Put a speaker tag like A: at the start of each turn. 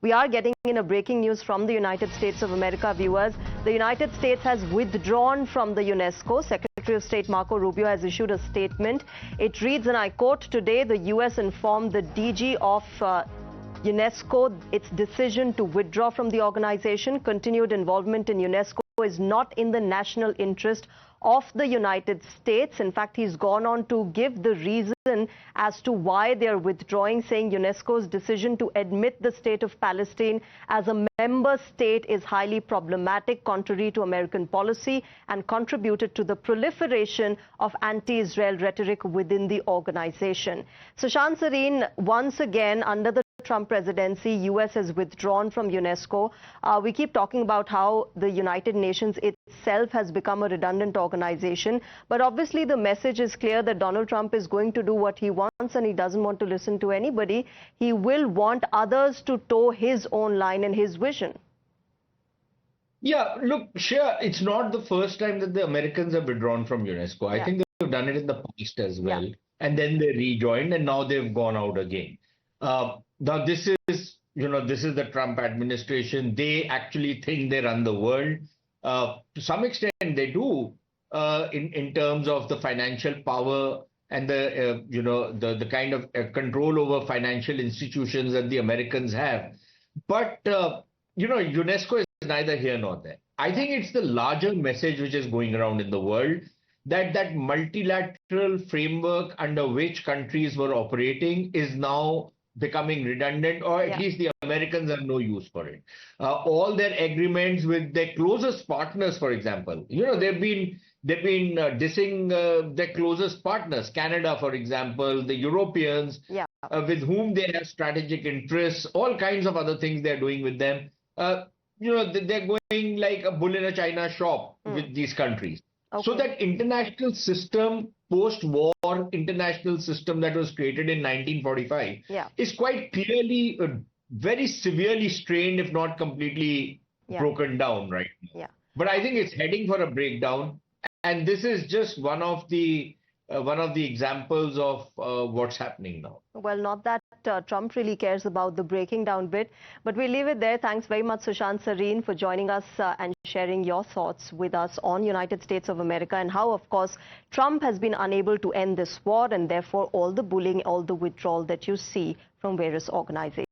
A: We are getting in a breaking news from the United States of America, viewers. The United States has withdrawn from the UNESCO. Secretary of State Marco Rubio has issued a statement. It reads, and I quote, "Today, the U.S. informed the DG of UNESCO its decision to withdraw from the organization. Continued involvement in UNESCO is not in the national interest of the United States." In fact, he's gone on to give the reason as to why they are withdrawing, saying UNESCO's decision to admit the state of Palestine as a member state is highly problematic, contrary to American policy, and contributed to the proliferation of anti-Israel rhetoric within the organization. Sushant Sareen, once again, under the Trump presidency, U.S. has withdrawn from UNESCO. We keep talking about how the United Nations itself has become a redundant organization. But obviously the message is clear that Donald Trump is going to do what he wants and he doesn't want to listen to anybody. He will want others to toe his own line and his vision.
B: Yeah, look, Shreya, it's not the first time that the Americans have withdrawn from UNESCO. I think they've done it in the past as well. Yeah. And then they rejoined and now they've gone out again. Now, this is the Trump administration. They actually think they run the world. To some extent, they do in terms of the financial power and the kind of control over financial institutions that the Americans have. But, UNESCO is neither here nor there. I think it's the larger message which is going around in the world that multilateral framework under which countries were operating is now becoming redundant, or at least the Americans have no use for it. All their agreements with their closest partners, for example, they've been dissing their closest partners, Canada, for example, the Europeans, with whom they have strategic interests, all kinds of other things they're doing with them. They're going like a bull in a china shop with these countries. Okay. So that international system, post-war international system that was created in 1945 is quite clearly very severely strained, if not completely broken down right now. But I think it's heading for a breakdown. And this is just one of the examples of what's happening now.
A: Well, not that Trump really cares about the breaking down bit, but we leave it there. Thanks very much, Sushant Sareen, for joining us and sharing your thoughts with us on United States of America and how, of course, Trump has been unable to end this war and therefore all the bullying, all the withdrawal that you see from various organizations.